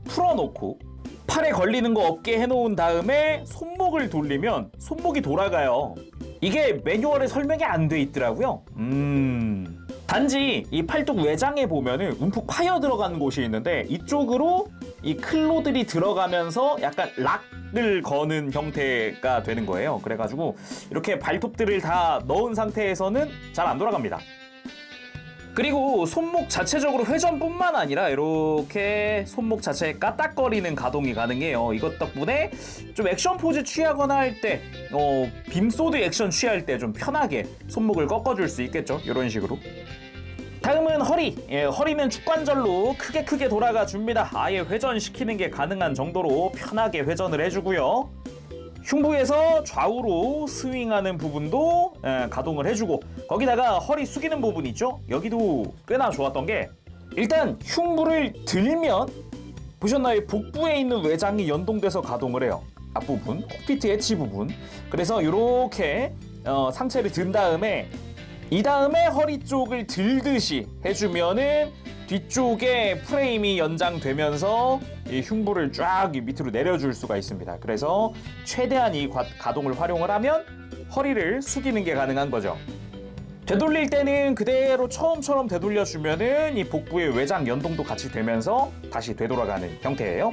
풀어놓고 팔에 걸리는 거 없게 해놓은 다음에 손목을 돌리면 손목이 돌아가요. 이게 매뉴얼에 설명이 안 돼 있더라고요. 단지 이 팔뚝 외장에 보면은 움푹 파여 들어가는 곳이 있는데 이쪽으로 이 클로들이 들어가면서 약간 락을 거는 형태가 되는 거예요. 그래가지고 이렇게 발톱들을 다 넣은 상태에서는 잘 안 돌아갑니다. 그리고 손목 자체적으로 회전뿐만 아니라 이렇게 손목 자체에 까딱거리는 가동이 가능해요. 이것 덕분에 좀 액션 포즈 취하거나 할 때 빔소드 액션 취할 때 좀 편하게 손목을 꺾어줄 수 있겠죠. 이런 식으로. 다음은 허리. 허리는 축관절로 크게 돌아가 줍니다. 아예 회전시키는 게 가능한 정도로 편하게 회전을 해주고요. 흉부에서 좌우로 스윙하는 부분도 가동을 해주고, 거기다가 허리 숙이는 부분 있죠? 여기도 꽤나 좋았던 게, 일단 흉부를 들면 보셨나요? 복부에 있는 외장이 연동돼서 가동을 해요. 앞부분, 콕피트 엣지 부분. 그래서 이렇게 상체를 든 다음에 이 다음에 허리 쪽을 들듯이 해주면은 뒤쪽에 프레임이 연장되면서 이 흉부를 쫙 밑으로 내려줄 수가 있습니다. 그래서 최대한 이 가동을 활용을 하면 허리를 숙이는 게 가능한 거죠. 되돌릴 때는 그대로 처음처럼 되돌려주면은 이 복부의 외장 연동도 같이 되면서 다시 되돌아가는 형태예요.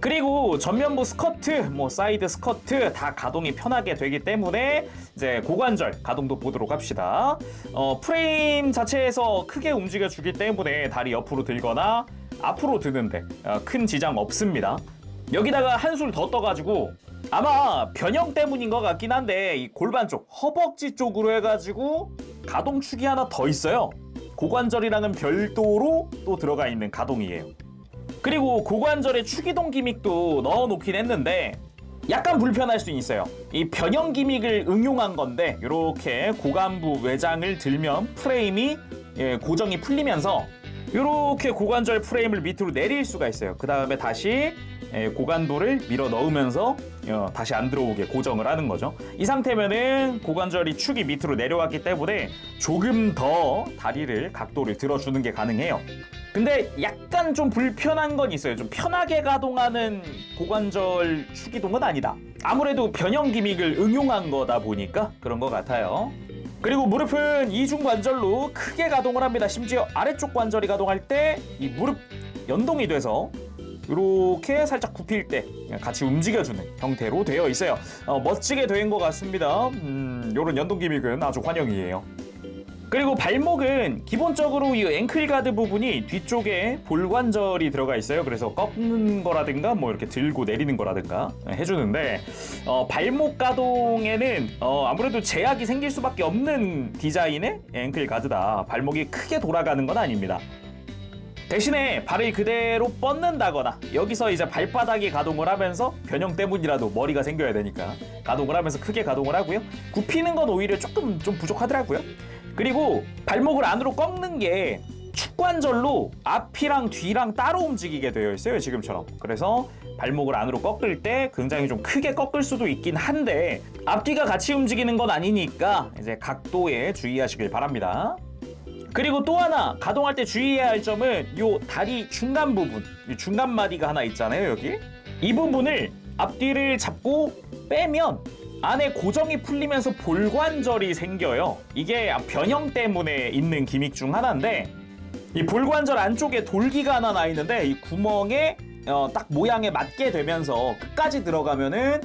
그리고 전면부 스커트, 사이드 스커트 다 가동이 편하게 되기 때문에 이제 고관절 가동도 보도록 합시다. 프레임 자체에서 크게 움직여주기 때문에 다리 옆으로 들거나 앞으로 드는데 큰 지장 없습니다. 여기다가 한술 더 떠가지고 아마 변형 때문인 것 같긴 한데 이 골반 쪽, 허벅지 쪽으로 해가지고 가동축이 하나 더 있어요. 고관절이랑은 별도로 또 들어가 있는 가동이에요. 그리고 고관절에 축이동 기믹도 넣어놓긴 했는데 약간 불편할 수 있어요. 이 변형 기믹을 응용한 건데 이렇게 고관부 외장을 들면 프레임이 고정이 풀리면서 이렇게 고관절 프레임을 밑으로 내릴 수가 있어요. 그 다음에 다시 고관부를 밀어 넣으면서 다시 안 들어오게 고정을 하는 거죠. 이 상태면은 고관절이 축이 밑으로 내려왔기 때문에 조금 더 다리를 각도를 들어주는 게 가능해요. 근데 약간 좀 불편한 건 있어요. 좀 편하게 가동하는 고관절 축이동은 아니다. 아무래도 변형 기믹을 응용한 거다 보니까 그런 것 같아요. 그리고 무릎은 이중 관절로 크게 가동을 합니다. 심지어 아래쪽 관절이 가동할 때 이 무릎 연동이 돼서 이렇게 살짝 굽힐 때 같이 움직여주는 형태로 되어 있어요. 멋지게 된 것 같습니다. 이런 연동 기믹은 아주 환영이에요. 그리고 발목은 기본적으로 이 앵클 가드 부분이 뒤쪽에 볼관절이 들어가 있어요. 그래서 꺾는 거라든가 이렇게 들고 내리는 거라든가 해주는데 발목 가동에는 아무래도 제약이 생길 수밖에 없는 디자인의 앵클 가드다. 발목이 크게 돌아가는 건 아닙니다. 대신에 발을 그대로 뻗는다거나 여기서 이제 발바닥이 가동을 하면서 변형 때문이라도 머리가 생겨야 되니까 가동을 하면서 크게 가동을 하고요. 굽히는 건 오히려 조금 좀 부족하더라고요. 그리고 발목을 안으로 꺾는 게 축관절로 앞이랑 뒤랑 따로 움직이게 되어 있어요. 지금처럼. 그래서 발목을 안으로 꺾을 때 굉장히 좀 크게 꺾을 수도 있긴 한데 앞뒤가 같이 움직이는 건 아니니까 이제 각도에 주의하시길 바랍니다. 그리고 또 하나 가동할 때 주의해야 할 점은 요 다리 중간 부분, 이 중간 마디가 하나 있잖아요. 여기 이 부분을 앞뒤를 잡고 빼면 안에 고정이 풀리면서 볼관절이 생겨요. 이게 변형 때문에 있는 기믹 중 하나인데 이 볼관절 안쪽에 돌기가 하나 나 있는데 이 구멍에 딱 모양에 맞게 되면서 끝까지 들어가면은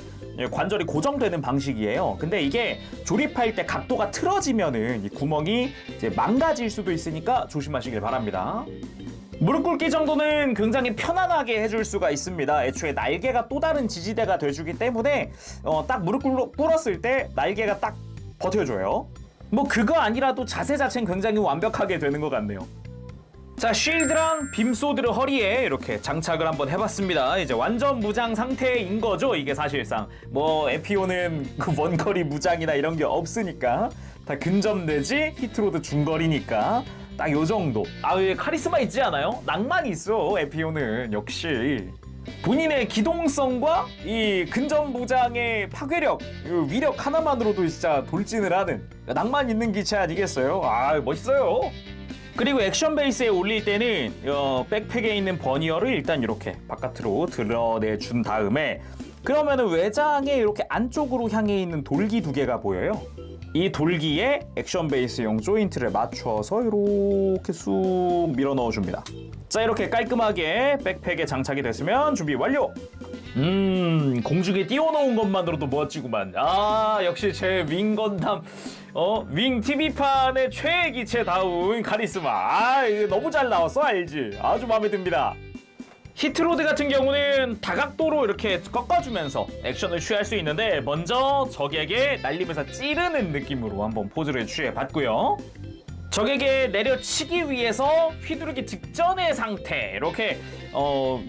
관절이 고정되는 방식이에요. 근데 이게 조립할 때 각도가 틀어지면은 이 구멍이 이제 망가질 수도 있으니까 조심하시길 바랍니다. 무릎 꿇기 정도는 굉장히 편안하게 해줄 수가 있습니다. 애초에 날개가 또 다른 지지대가 돼주기 때문에 딱 무릎 꿇었을 때 날개가 딱 버텨줘요. 그거 아니라도 자세 자체는 굉장히 완벽하게 되는 것 같네요. 자, 쉴드랑 빔소드를 허리에 이렇게 장착을 한번 해봤습니다. 이제 완전 무장 상태인 거죠, 이게 사실상. 에피오는 그 원거리 무장이나 이런 게 없으니까 다 근접 내지 히트로드 중거리니까 딱 요 정도. 카리스마 있지 않아요? 낭만이 있어, 에피오는. 역시 본인의 기동성과 이 근접 무장의 파괴력, 위력 하나만으로도 진짜 돌진을 하는 낭만 있는 기체 아니겠어요? 멋있어요. 그리고 액션 베이스에 올릴 때는 백팩에 있는 버니어를 일단 이렇게 바깥으로 드러내준 다음에 그러면은 외장에 이렇게 안쪽으로 향해 있는 돌기 두 개가 보여요. 이 돌기에 액션 베이스용 조인트를 맞춰서 이렇게 쑥 밀어 넣어줍니다. 자, 이렇게 깔끔하게 백팩에 장착이 됐으면 준비 완료! 공중에 띄워놓은 것만으로도 멋지구만. 아, 역시 제 윙건담 윙 TV판의 최애 기체다운 카리스마. 아, 이거 너무 잘 나왔어, 알지? 아주 마음에 듭니다. 히트로드 같은 경우는 다각도로 이렇게 꺾어주면서 액션을 취할 수 있는데, 먼저 적에게 날리면서 찌르는 느낌으로 한번 포즈를 취해봤고요. 적에게 내려치기 위해서 휘두르기 직전의 상태, 이렇게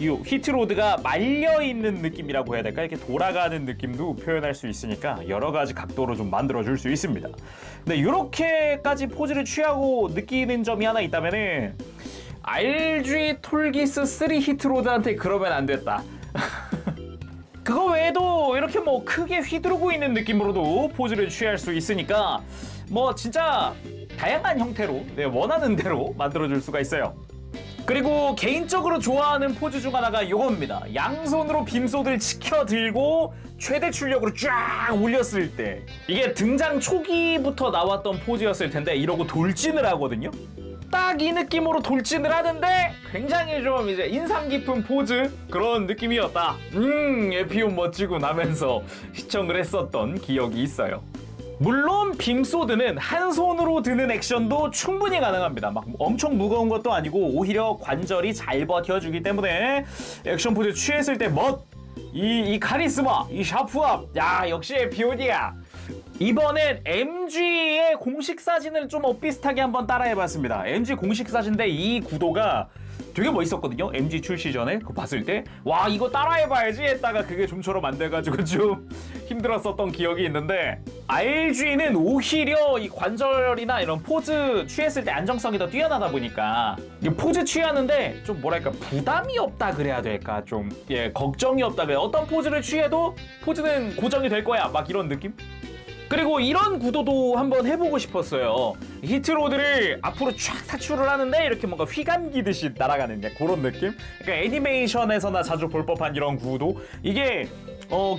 이 히트로드가 말려있는 느낌이라고 해야 될까? 이렇게 돌아가는 느낌도 표현할 수 있으니까 여러 가지 각도로 좀 만들어줄 수 있습니다. 근데 이렇게까지 포즈를 취하고 느끼는 점이 하나 있다면은, RG 톨기스 3 히트로드한테 그러면 안 됐다. 그거 외에도 이렇게 뭐 크게 휘두르고 있는 느낌으로도 포즈를 취할 수 있으니까 뭐 진짜 다양한 형태로 원하는 대로 만들어줄 수가 있어요. 그리고 개인적으로 좋아하는 포즈 중 하나가 이겁니다. 양손으로 빔소드를 치켜 들고 최대 출력으로 쫙 올렸을 때, 이게 등장 초기부터 나왔던 포즈였을 텐데 이러고 돌진을 하거든요. 딱 이 느낌으로 돌진을 하는데 굉장히 좀 이제 인상 깊은 포즈, 그런 느낌이었다. 에피온 멋지군 하면서 시청을 했었던 기억이 있어요. 물론 빔소드는 한 손으로 드는 액션도 충분히 가능합니다. 막 엄청 무거운 것도 아니고 오히려 관절이 잘 버텨주기 때문에 액션 포즈 취했을 때 이 카리스마, 이 샤프업, 야, 역시 에피온이야. 이번엔 MG의 공식 사진을 좀 비슷하게 한번 따라해봤습니다. MG 공식 사진인데 이 구도가 되게 멋있었거든요. MG 출시 전에 그거 봤을 때 와, 이거 따라해봐야지 했다가 그게 좀처럼 안 돼가지고 좀 힘들었었던 기억이 있는데, RG는 오히려 이 관절이나 이런 포즈 취했을 때 안정성이 더 뛰어나다 보니까 포즈 취하는데 좀 뭐랄까 부담이 없다 그래야 될까, 좀 걱정이 없다 그래야, 어떤 포즈를 취해도 포즈는 고정이 될 거야, 막 이런 느낌? 그리고 이런 구도도 한번 해보고 싶었어요. 히트로드를 앞으로 쫙 사출을 하는데 이렇게 뭔가 휘감기듯이 날아가는 그런 느낌? 그러니까 애니메이션에서나 자주 볼 법한 이런 구도? 이게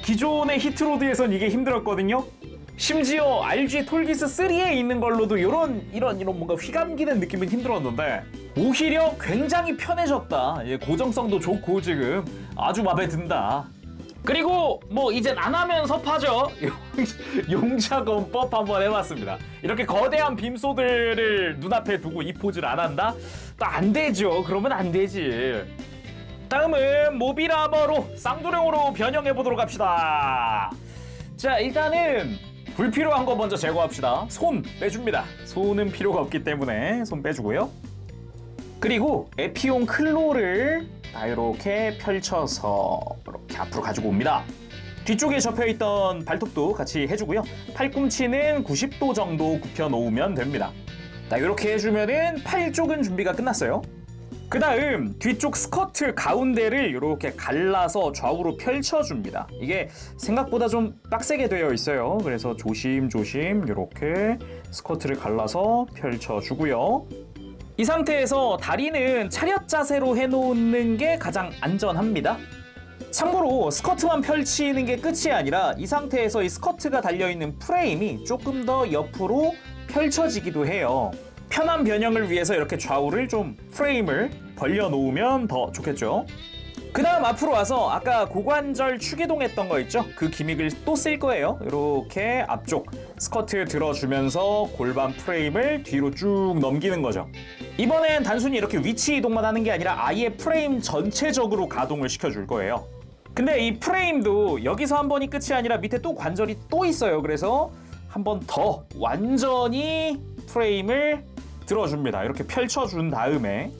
기존의 히트로드에선 이게 힘들었거든요. 심지어 RG 톨기스 3에 있는 걸로도 이런 뭔가 휘감기는 느낌은 힘들었는데 오히려 굉장히 편해졌다. 고정성도 좋고 지금 아주 마음에 든다. 그리고 뭐 이젠 안 하면 섭하죠. 용자건법 한번 해봤습니다. 이렇게 거대한 빔소드를 눈앞에 두고 이 포즈를 안 한다? 또 안 되죠. 그러면 안 되지. 다음은 모빌아머로 쌍두령으로 변형해보도록 합시다. 자, 일단은 불필요한 거 먼저 제거합시다. 손 빼줍니다. 손은 필요가 없기 때문에 손 빼주고요. 그리고 에피온 클로를 이렇게 펼쳐서 이렇게 앞으로 가지고 옵니다. 뒤쪽에 접혀있던 발톱도 같이 해주고요. 팔꿈치는 90도 정도 굽혀 놓으면 됩니다. 이렇게 해주면은 팔 쪽은 준비가 끝났어요. 그 다음 뒤쪽 스커트 가운데를 이렇게 갈라서 좌우로 펼쳐줍니다. 이게 생각보다 좀 빡세게 되어 있어요. 그래서 조심조심 이렇게 스커트를 갈라서 펼쳐주고요. 이 상태에서 다리는 차렷 자세로 해놓는 게 가장 안전합니다. 참고로 스커트만 펼치는 게 끝이 아니라 이 상태에서 이 스커트가 달려있는 프레임이 조금 더 옆으로 펼쳐지기도 해요. 편한 변형을 위해서 이렇게 좌우를 좀 프레임을 벌려놓으면 더 좋겠죠. 그 다음 앞으로 와서 아까 고관절 축이동했던 거 있죠? 그 기믹을 또 쓸 거예요. 이렇게 앞쪽 스커트 들어주면서 골반 프레임을 뒤로 쭉 넘기는 거죠. 이번엔 단순히 이렇게 위치 이동만 하는 게 아니라 아예 프레임 전체적으로 가동을 시켜줄 거예요. 근데 이 프레임도 여기서 한 번이 끝이 아니라 밑에 또 관절이 또 있어요. 그래서 한 번 더 완전히 프레임을 들어줍니다. 이렇게 펼쳐준 다음에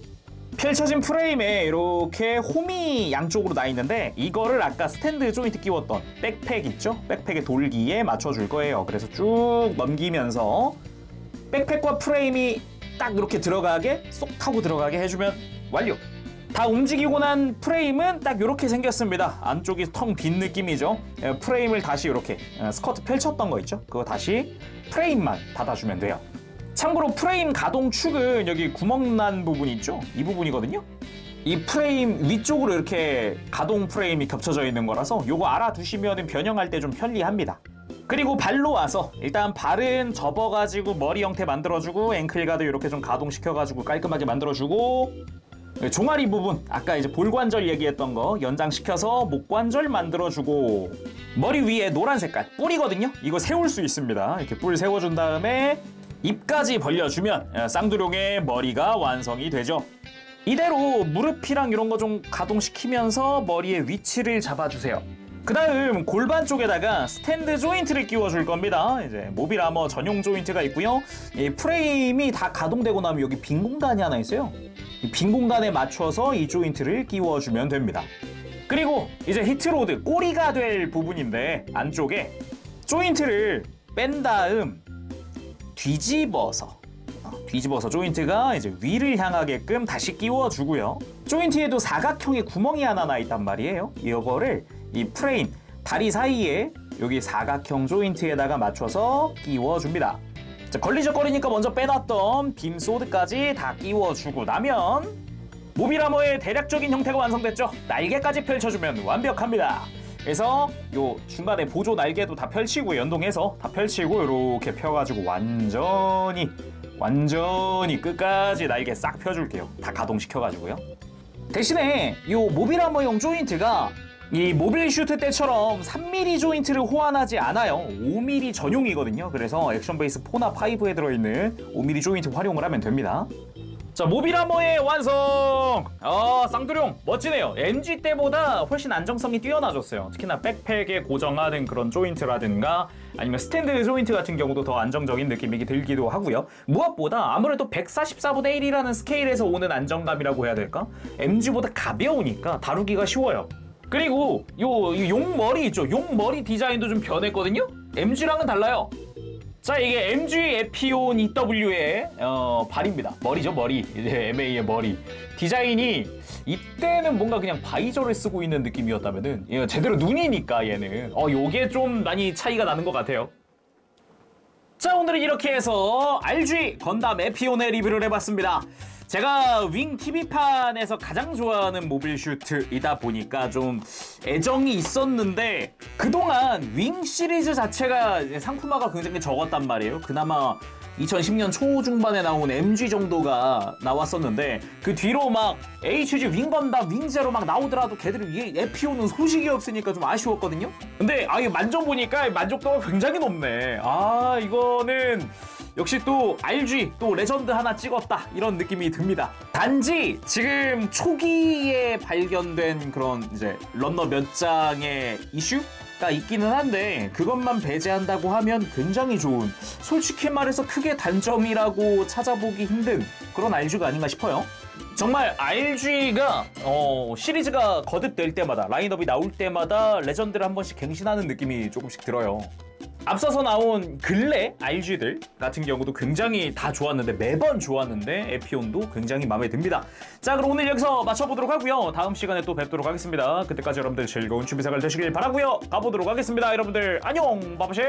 펼쳐진 프레임에 이렇게 홈이 양쪽으로 나 있는데 이거를 아까 스탠드 조인트 끼웠던 백팩 있죠? 백팩의 돌기에 맞춰줄 거예요. 그래서 쭉 넘기면서 백팩과 프레임이 딱 이렇게 들어가게 쏙 타고 들어가게 해주면 완료! 다 움직이고 난 프레임은 딱 이렇게 생겼습니다. 안쪽이 텅 빈 느낌이죠. 프레임을 다시 이렇게 스커트 펼쳤던 거 있죠? 그거 다시 프레임만 닫아주면 돼요. 참고로 프레임 가동 축은 여기 구멍 난 부분 있죠? 이 부분이거든요. 이 프레임 위쪽으로 이렇게 가동 프레임이 겹쳐져 있는 거라서 요거 알아두시면 변형할 때 좀 편리합니다. 그리고 발로 와서 일단 발은 접어가지고 머리 형태 만들어주고 앵클가드 이렇게 좀 가동시켜가지고 깔끔하게 만들어주고 종아리 부분 아까 이제 볼관절 얘기했던 거 연장시켜서 목관절 만들어주고 머리 위에 노란 색깔 뿔이거든요. 이거 세울 수 있습니다. 이렇게 뿔 세워준 다음에 입까지 벌려주면 쌍두룡의 머리가 완성이 되죠. 이대로 무릎이랑 이런 거 좀 가동시키면서 머리의 위치를 잡아주세요. 그 다음 골반 쪽에다가 스탠드 조인트를 끼워줄 겁니다. 이제 모빌 아머 전용 조인트가 있고요. 이 프레임이 다 가동되고 나면 여기 빈 공간이 하나 있어요. 이 빈 공간에 맞춰서 이 조인트를 끼워주면 됩니다. 그리고 이제 히트로드 꼬리가 될 부분인데 안쪽에 조인트를 뺀 다음 뒤집어서 조인트가 이제 위를 향하게끔 다시 끼워주고요. 조인트에도 사각형의 구멍이 하나 나 있단 말이에요. 이거를 이 프레임 다리 사이에 여기 사각형 조인트에다가 맞춰서 끼워줍니다. 자, 걸리적거리니까 먼저 빼놨던 빔 소드까지 다 끼워주고 나면 모빌 아머의 대략적인 형태가 완성됐죠. 날개까지 펼쳐주면 완벽합니다. 그래서 요 중간에 보조 날개도 다 펼치고 연동해서 다 펼치고 이렇게 펴가지고 완전히 끝까지 날개 싹 펴줄게요. 다 가동시켜가지고요. 대신에 요 모빌 아머용 조인트가 이 모빌 슈트 때처럼 3mm 조인트를 호환하지 않아요. 5mm 전용이거든요. 그래서 액션 베이스 4나 5에 들어있는 5mm 조인트 활용을 하면 됩니다. 자, 모빌 아머의 완성! 쌍두룡 멋지네요. MG 때보다 훨씬 안정성이 뛰어나졌어요. 특히나 백팩에 고정하는 그런 조인트라든가 아니면 스탠드 조인트 같은 경우도 더 안정적인 느낌이 들기도 하고요. 무엇보다 아무래도 144분의 1이라는 스케일에서 오는 안정감이라고 해야 될까? MG보다 가벼우니까 다루기가 쉬워요. 그리고 요 용머리 있죠? 용머리 디자인도 좀 변했거든요? MG랑은 달라요. 자, 이게 MG 에피온 EW의 발입니다. 머리죠, 머리. 이제 MA의 머리. 디자인이 이때는 뭔가 그냥 바이저를 쓰고 있는 느낌이었다면은 제대로 눈이니까 얘는 요게 좀 많이 차이가 나는 것 같아요. 자, 오늘은 이렇게 해서 RG 건담 에피온의 리뷰를 해봤습니다. 제가 윙 TV판에서 가장 좋아하는 모빌 슈트이다 보니까 좀 애정이 있었는데 그동안 윙 시리즈 자체가 상품화가 굉장히 적었단 말이에요. 그나마 2010년 초중반에 나온 MG 정도가 나왔었는데 그 뒤로 막 HG 윙건담 윙제로 막 나오더라도 걔들이 에피오는 소식이 없으니까 좀 아쉬웠거든요. 근데 이거 만져보니까 만족도가 굉장히 높네. 이거는 역시 또 RG 또 레전드 하나 찍었다 이런 느낌이 듭니다. 단지 지금 초기에 발견된 그런 이제 런너 몇 장의 이슈가 있기는 한데 그것만 배제한다고 하면 굉장히 좋은, 솔직히 말해서 크게 단점이라고 찾아보기 힘든 그런 RG가 아닌가 싶어요. 정말 RG가 시리즈가 거듭될 때마다 라인업이 나올 때마다 레전드를 한 번씩 갱신하는 느낌이 조금씩 들어요. 앞서서 나온 근래 RG들 같은 경우도 굉장히 다 좋았는데 매번 좋았는데 에피온도 굉장히 마음에 듭니다. 자, 그럼 오늘 여기서 마쳐보도록 하고요. 다음 시간에 또 뵙도록 하겠습니다. 그때까지 여러분들 즐거운 취미생활 되시길 바라고요. 가보도록 하겠습니다. 여러분들 안녕, 바바쉐.